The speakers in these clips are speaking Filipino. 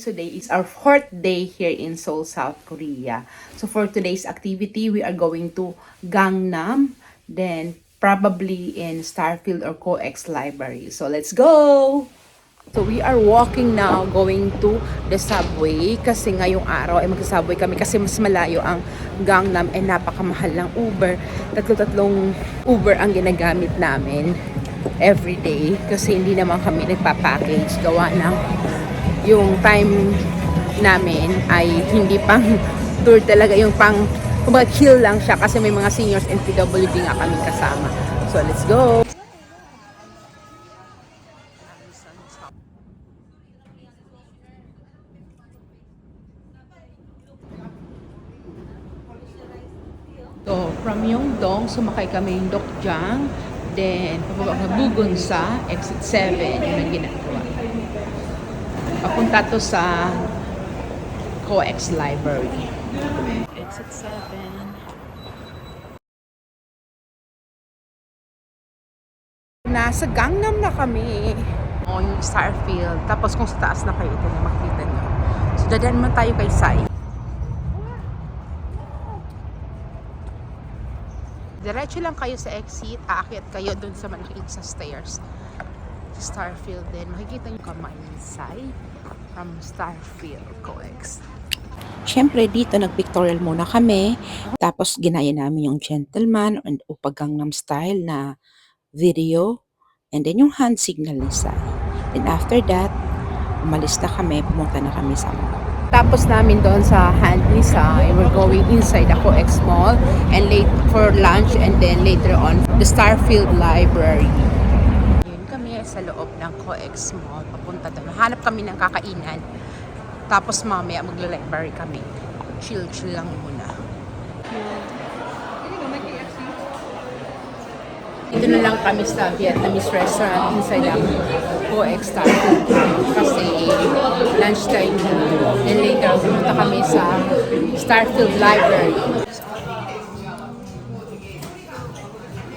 today is our fourth day here in Seoul, South Korea. So for today's activity, we are going to Gangnam, then probably in Starfield or COEX Library. So let's go! So we are walking now going to the subway kasi ngayong araw ay magsasubway kami kasi mas malayo ang Gangnam ay napakamahal ng Uber. Tatlo-tatlong Uber ang ginagamit namin everyday kasi hindi naman kami nagpa-package gawa ng yung time namin ay hindi pang tour talaga, yung pang kumbaga chill lang siya kasi may mga seniors and PWD nga kami kasama. So let's go! So, from Yongdong, sumakay kami yung Dokjang, then pababa sa Bugunsa, exit 7, yun ang ginagawa. Papunta to sa COEX Library. Exit 7. Nasa Gangnam na kami. O, yung Starfield. Tapos kung sa taas na kayo, ito na makikita nyo. So, dadaan man tayo kay Sai. Diretso lang kayo sa exit, aakyat kayo dun sa malaki sa stairs. Starfield din. Makikita nyo kamay ni Sai from Starfield COEX. Siyempre dito nag-pictorial muna kami, tapos ginaya namin yung gentleman o pag-Gangnam style na video, and then yung hand signal ni Sai. Then after that, umalis na kami, pumunta na kami sa mall. Tapos namin doon sa hand ni Sai, we're going inside the COEX Mall and late for lunch and then later on the Starfield Library. Yun kami sa loob ng COEX Mall, papunta doon. Hanap kami ng kakainan. Tapos mamaya magla-library kami. Chill lang muna. Dito na lang kami sa Vietnamese restaurant inside ang COEX Starfield kasi lunchtime na. And later, pumunta kami sa Starfield Library.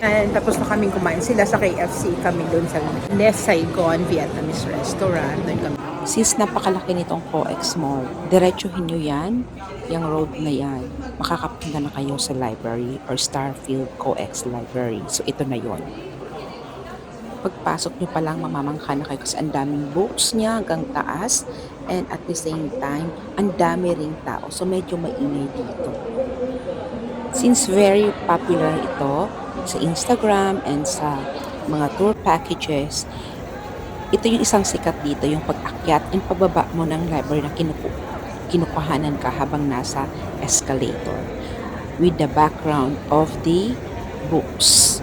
And tapos na kaming kumain sila sa KFC, kami doon sa Les Saigon Vietnamese restaurant. Doon kami. Since napakalaki nitong COEX Mall, diretsuhin nyo yan, yung road na yan, makakapunta na kayo sa library or Starfield COEX Library. So ito na yon. Pagpasok nyo pa lang, mamamangha na kayo kasi ang daming books niya hanggang taas, and at the same time, ang dami ring tao. So medyo maingay dito. Since very popular ito sa Instagram and sa mga tour packages, ito yung isang sikat dito, yung pag-akyat and pagbaba mo ng library na kinukuhanan ka habang nasa escalator with the background of the books.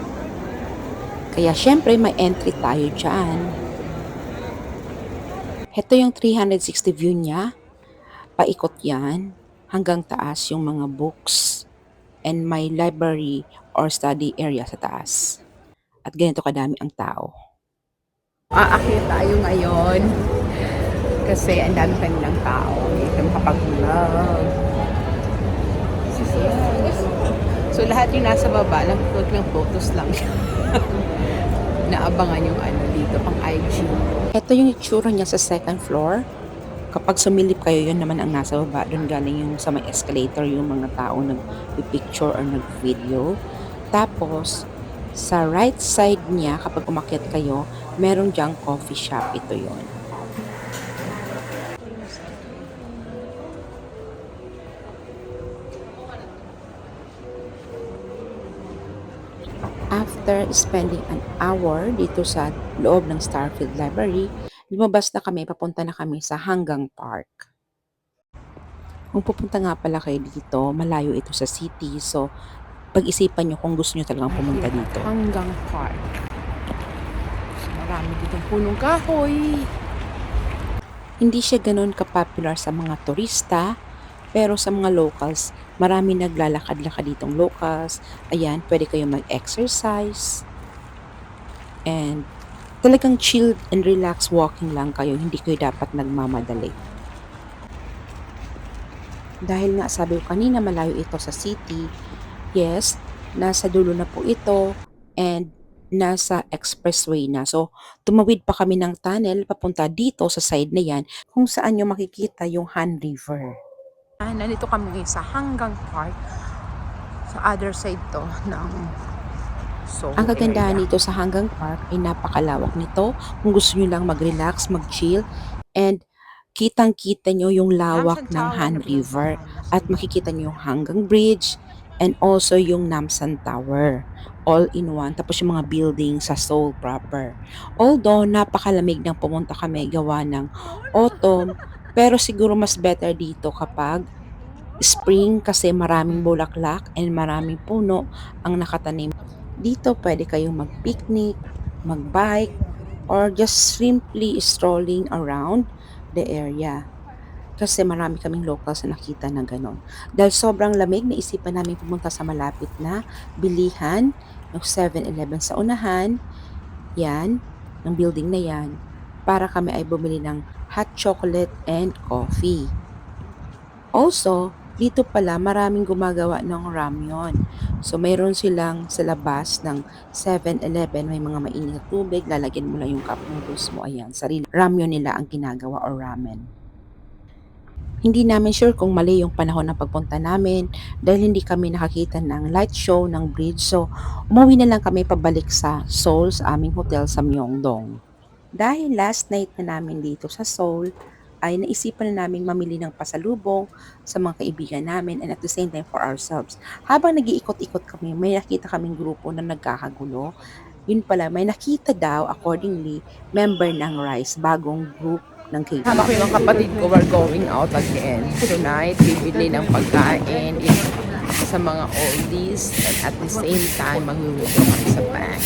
Kaya syempre may entry tayo dyan. Ito yung 360 view niya. Paikot yan hanggang taas yung mga books and may library or study area sa taas. At ganito kadami ang tao. Aakyat tayo ngayon kasi ang dami kanilang tao. Ito makapag-vlog. So lahat yung nasa baba, lang photos lang siya. Naabangan yung ano dito, pang IG. Ito yung itsura niya sa second floor. Kapag sumilip kayo, yun naman ang nasa baba. Doon galing yung sa may escalator, yung mga tao nag-picture or nag-video. Tapos, sa right side niya, kapag umakyat kayo, meron diyang coffee shop. Ito yon. After spending an hour dito sa loob ng Starfield Library, lumabas na kami, papunta na kami sa Hanggang Park. Kung pupunta nga pala kayo dito, malayo ito sa city, so pag-isipan nyo kung gusto nyo talagang pumunta dito. Hanggang Park. So, marami ditong punong kahoy. Hindi siya ganoon ka-popular sa mga turista, pero sa mga locals, marami naglalakad-lakad ditong locals. Ayan, pwede kayo mag-exercise. And talagang chill and relax walking lang kayo. Hindi kayo dapat nagmamadali. Dahil nga sabi ko kanina malayo ito sa city, yes, nasa dulo na po ito. And nasa expressway na. So, tumawid pa kami ng tunnel papunta dito sa side na yan kung saan nyo makikita yung Han River. Nandito kami ngayon sa Hanggang Park. Sa other side to ng Seoul Ang kagandahan area. nito sa Hanggang Park ay napakalawak nito. Kung gusto nyo lang mag-relax, mag-chill, and kitang-kita nyo yung lawak ng Han River at makikita nyo yung Hanggang Bridge and also yung Namsan Tower. All in one. Tapos yung mga building sa Seoul proper. Although napakalamig nang pumunta kami gawa ng autumn, pero siguro mas better dito kapag spring kasi maraming bulaklak and maraming puno ang nakatanim. Dito pwede kayong mag-picnic, mag-bike, or just simply strolling around the area. Kasi marami kaming locals na nakita na ganon. Dahil sobrang lamig, naisipan namin pumunta sa malapit na bilihan, yung 7-Eleven sa unahan, yan, ng building na yan, para kami ay bumili ng hot chocolate and coffee. Also, dito pala maraming gumagawa ng ramyon. So, mayroon silang sa labas ng 7-Eleven, may mga mainit na tubig, lalagyan mo lang yung cup noodles mo, ayan, sarili. Ramyon nila ang ginagawa or ramen. Hindi namin sure kung mali yung panahon ng pagpunta namin dahil hindi kami nakakita ng light show ng bridge. So, umuwi na lang kami pabalik sa Seoul sa aming hotel sa Myeongdong. Dahil last night na namin dito sa Seoul, ay naisipan na namin mamili ng pasalubong sa mga kaibigan namin and at the same time for ourselves. Habang nag-iikot-ikot kami, may nakita kaming grupo na nagkakagulo. Yun pala, may nakita daw, accordingly, member ng RISE, bagong group ng K-pop. Kasama ko yung kapatid ko, we're going out again. Tonight, bibili ng pagkain sa mga oldies and at the same time, mag-withdraw kami sa bank.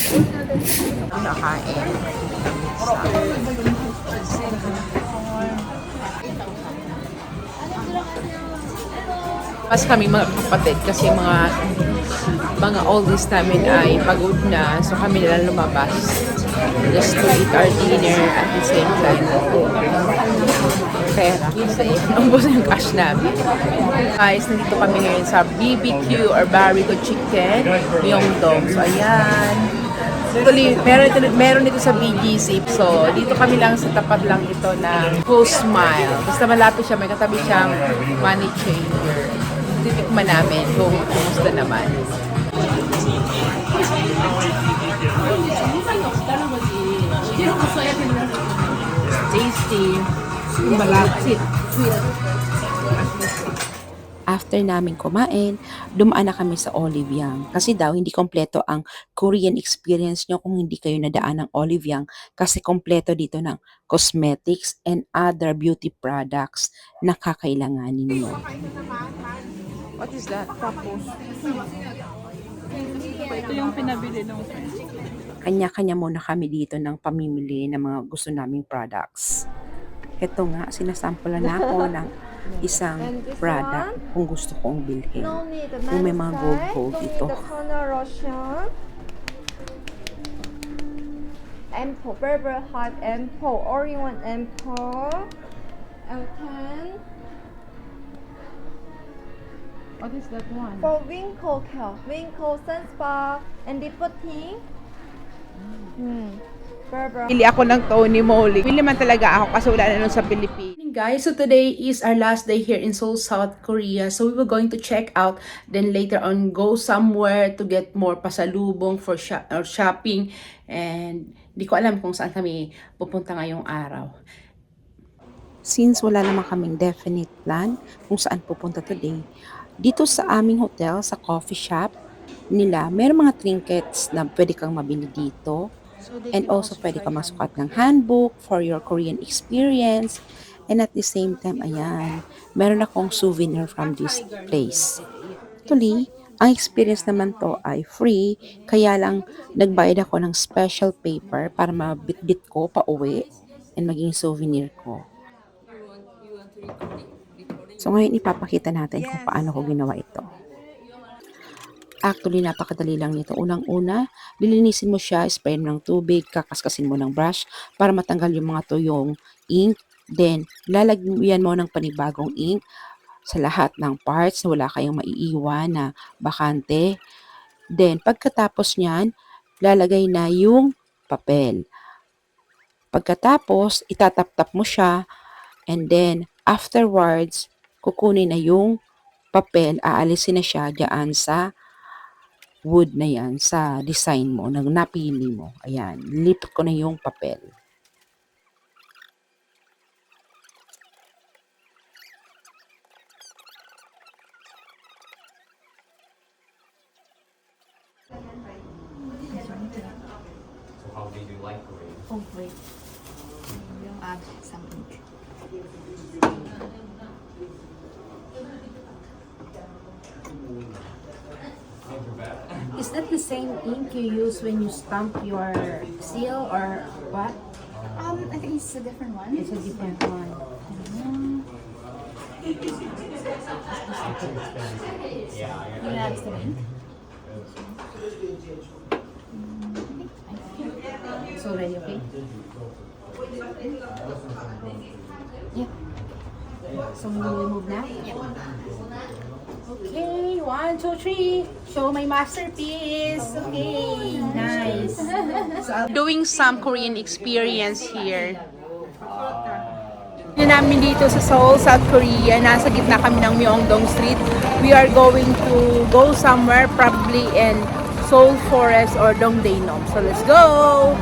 Nakain mas kami mga kapatid kasi mga oldies namin ay pagod na, so kami nila lumabas just to eat our dinner at the same time. Pera kasi ubos yung cash namin. Guys, nandito kami ngayon sa BBQ or Barbecue Chicken Myeongdong. So ayan. Actually, meron dito sa BGC. So, dito kami lang sa tapat lang ito ng Cool Smile. Basta malapit siya, may katabi siyang money changer. Titikman namin kung kumusta naman. Tasty. Malapit. After namin kumain, dumaan na kami sa Olivyang. Kasi daw, hindi kompleto ang Korean experience nyo kung hindi kayo nadaan ng Olivyang kasi kompleto dito ng cosmetics and other beauty products na kakailanganin nyo. What is that? Tapos. Ito yung pinabili nung Kanya-kanya muna kami dito ng pamimili ng mga gusto naming products. Ito nga, sinasample na ako ng isang product kung gusto kong bilhin. No need the Kung may mga manicure, gold no need dito. the toner lotion. Ampoule, Berber Hot Ampoule, all-in-one Ampoule, L10 What is that one? for wrinkle care, wrinkle sun spa and deputy. Berber. Pili ako ng Tony Moly. Pili man talaga ako kasi wala na nun sa Pilipinas. Guys, so today is our last day here in Seoul, South Korea. So we were going to check out, then later on go somewhere to get more pasalubong for shopping. And di ko alam kung saan kami pupunta ngayong araw. Since wala naman kaming definite plan kung saan pupunta today, dito sa aming hotel, sa coffee shop nila, mayroong mga trinkets na pwede kang mabili dito. And also pwede kang masukat ng handbook for your Korean experience. And at the same time, ayan, meron akong souvenir from this place. Actually, ang experience naman to ay free, kaya lang nagbayad ako ng special paper para mabitbit ko pa uwi and maging souvenir ko. So ngayon ipapakita natin kung paano ko ginawa ito. Actually, napakadali lang nito. Unang-una, lilinisin mo siya, spray mo ng tubig, kakaskasin mo ng brush para matanggal yung mga tuyong ink. Then, lalagyan mo ng panibagong ink sa lahat ng parts na wala kayong maiiwan na bakante. Then, pagkatapos niyan, lalagay na yung papel. Pagkatapos, itatap-tap mo siya and then afterwards, kukunin na yung papel, aalisin na siya diyan sa wood na yan, sa design mo, na napili mo. Ayan, lipat ko na yung papel. So how did you like Korea? Oh, wait. We'll add some ink. Is that the same ink you use when you stamp your seal or what? I think it's a different one. It's a different one. You add some ink. It's already okay? Yeah. So we will remove now? Okay, 1, 2, 3. Show my masterpiece. Okay, nice. So doing some Korean experience here. Yun namin dito sa Seoul, South Korea. Nasa gitna kami ng Myeongdong Street. We are going to go somewhere, probably in Seoul Forest or Dongdaenom. So let's go!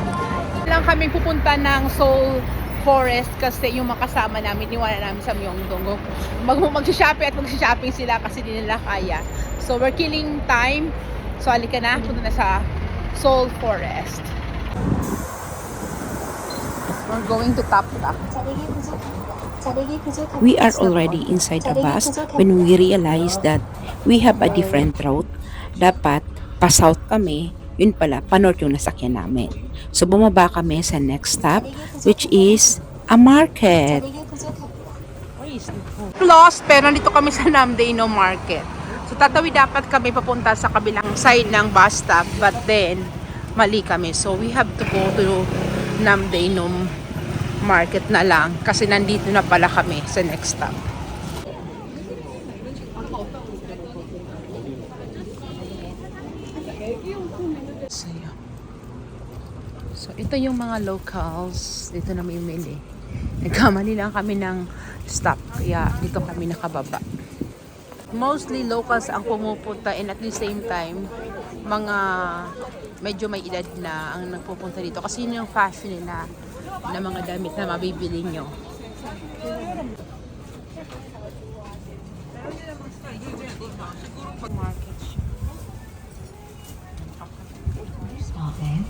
Lang kami pupunta ng Seoul Forest kasi yung makasama namin, iwanan namin sa Myeongdong. Mag-shopping at mag-shopping sila kasi di nila kaya. So we're killing time. So halika na, punta na sa Seoul Forest. We're going to Tapta. We are already inside the bus when we realized that we have a different route. Dapat pa-south kami, yun pala, pa-north yung nasakyan namin. So bumaba kami sa next stop, which is a market. Lost, pero nandito kami sa Namdaenom Market. So tatawid dapat kami papunta sa kabilang side ng bus stop, but then mali kami. So we have to go to Namdaenom Market na lang kasi nandito na pala kami sa next stop. So, yun. So ito yung mga locals dito na mimili. Nagkamali lang kami ng stop kaya dito kami nakababa. Mostly locals ang pumupunta and at the same time mga medyo may edad na ang nagpupunta dito kasi yun yung fashion nila na mga damit na mabibili nyo.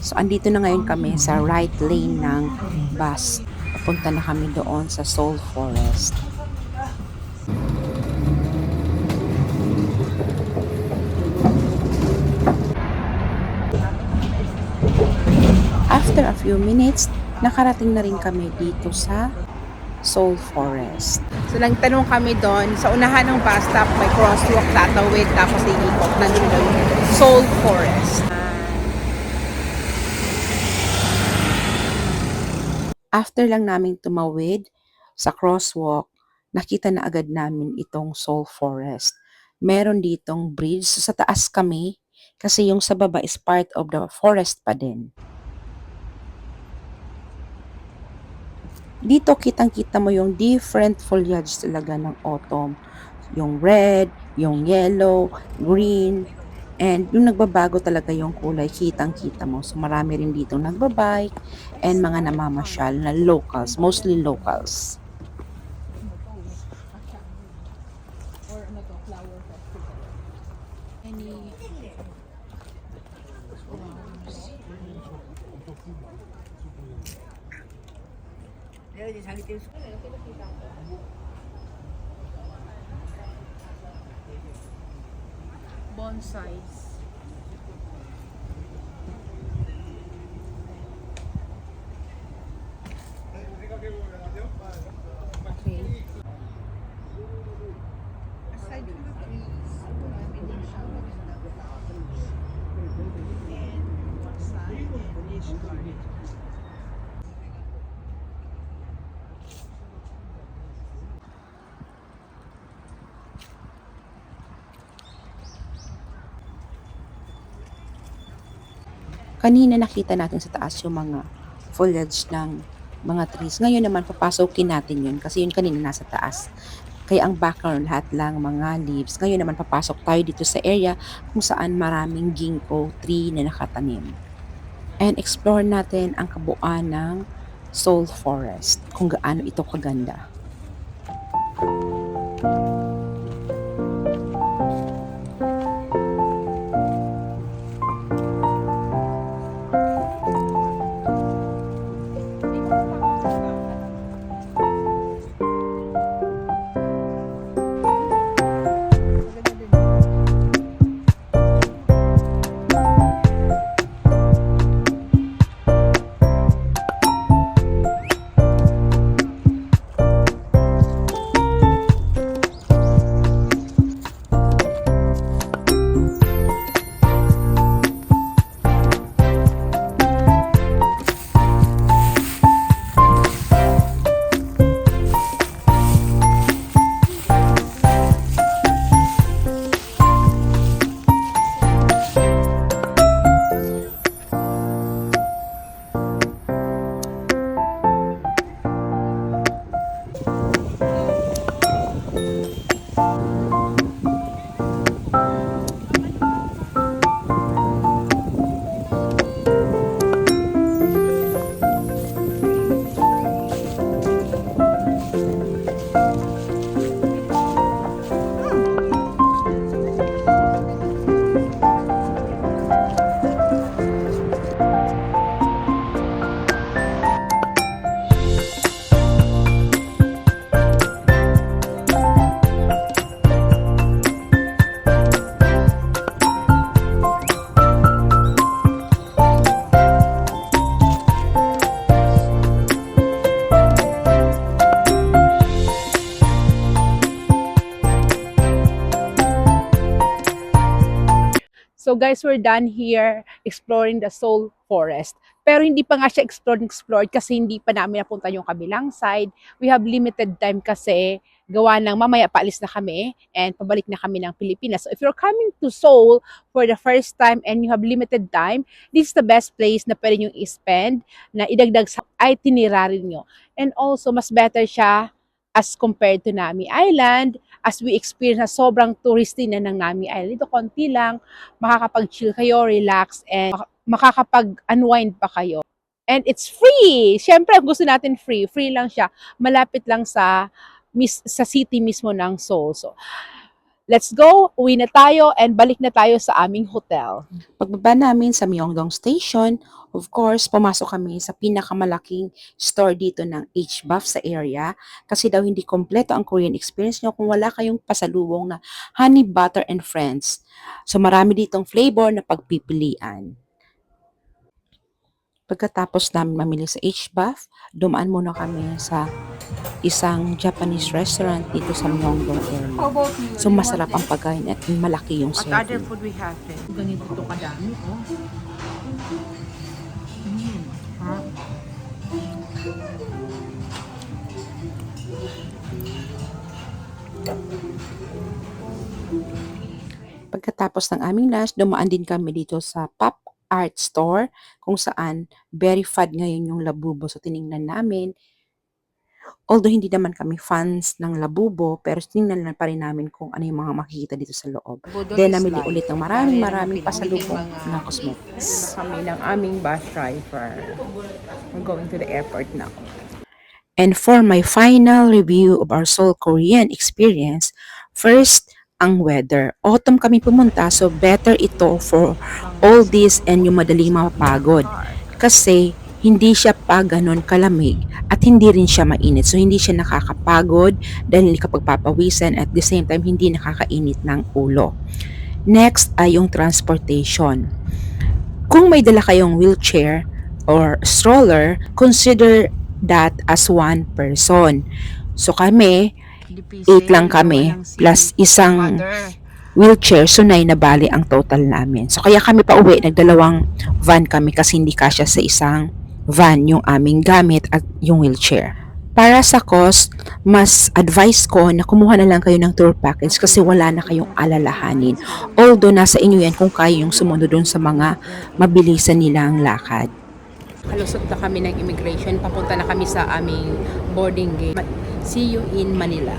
So andito na ngayon kami sa right lane ng bus. Papunta na kami doon sa Seoul Forest. After a few minutes, nakarating na rin kami dito sa Seoul Forest. So nagtanong kami doon, sa unahan ng bus stop may crosswalk tatawid tapos iikot nandun na yung Seoul Forest. After lang namin tumawid sa crosswalk, nakita na agad namin itong Seoul Forest. Meron ditong bridge. So, sa taas kami kasi yung sa baba is part of the forest pa din. Dito kitang-kita mo yung different foliage talaga ng autumn. Yung red, yung yellow, green, and yung nagbabago talaga yung kulay, kitang-kita mo. So marami rin dito nagbabike and mga namamasyal na locals, mostly locals. Bonsais. Okay. Aside from the trees, marami siya maganda flowers. And outside, beach garden. Kanina nakita natin sa taas yung mga foliage ng mga trees. Ngayon naman papasokin natin yun kasi yun kanina nasa taas. Kaya ang background lahat lang mga leaves. Ngayon naman papasok tayo dito sa area kung saan maraming ginkgo tree na nakatanim. And explore natin ang kabuuan ng Soul Forest, kung gaano ito kaganda. So guys, we're done here exploring the Soul Forest. Pero hindi pa nga siya explored kasi hindi pa namin napunta yung kabilang side. We have limited time kasi gawa ng mamaya paalis na kami and pabalik na kami ng Pilipinas. So if you're coming to Seoul for the first time and you have limited time, this is the best place na pwede nyo i-spend na idagdag sa itinerary nyo. And also, mas better siya as compared to Nami Island, as we experience na sobrang touristy na ng Nami Island. Dito konti lang, makakapag-chill kayo, relax, and makakapag-unwind pa kayo. And it's free! Siyempre, gusto natin free. Free lang siya. Malapit lang sa city mismo ng Seoul. So, let's go, uwi na tayo, and balik na tayo sa aming hotel. Pagbaba namin sa Myeongdong Station, of course, pumasok kami sa pinakamalaking store dito ng HBUF sa area kasi daw hindi kompleto ang Korean experience nyo kung wala kayong pasalubong na honey, butter, and friends. So marami ditong flavor na pagpipilian. Pagkatapos namin mamili sa HBUF, dumaan muna kami sa isang Japanese restaurant dito sa Myeongdong area. So masarap ang pagkain at malaki yung What other serving. food we have then? Ganito ito kadami, oh. Pagkatapos ng aming lunch, dumaan din kami dito sa Pop Art Store kung saan very fad ngayon yung labubo. So tiningnan namin. Although hindi naman kami fans ng labubo, pero tiningnan lang pa rin namin kung ano yung mga makikita dito sa loob. Then namili ulit ng maraming pasalubong na cosmetics. Kami ng aming bus driver. We're going to the airport now. And for my final review of our Seoul Korean experience, first, ang weather. Autumn kami pumunta, so better ito for all this and yung madaling mapagod. Kasi hindi siya pa ganun kalamig at hindi rin siya mainit. So hindi siya nakakapagod dahil hindi ka pagpapawisan at the same time hindi nakakainit ng ulo. Next ay yung transportation. Kung may dala kayong wheelchair or stroller, consider that as one person. So kami, 8 lang kami plus isang wheelchair, so 9 na bali ang total namin. So kaya kami pa uwi, nagdalawang van kami kasi hindi kasya sa isang van yung aming gamit at yung wheelchair. Para sa cost, mas advice ko na kumuha na lang kayo ng tour package kasi wala na kayong alalahanin. Although nasa inyo yan kung kayo yung sumunod dun sa mga mabilisan nilang lakad. Kalusot na kami ng immigration. Papunta na kami sa aming boarding gate. See you in Manila.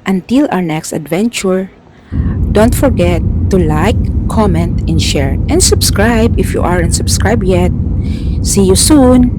Until our next adventure, don't forget to like, comment, and share. And subscribe if you aren't subscribed yet. See you soon!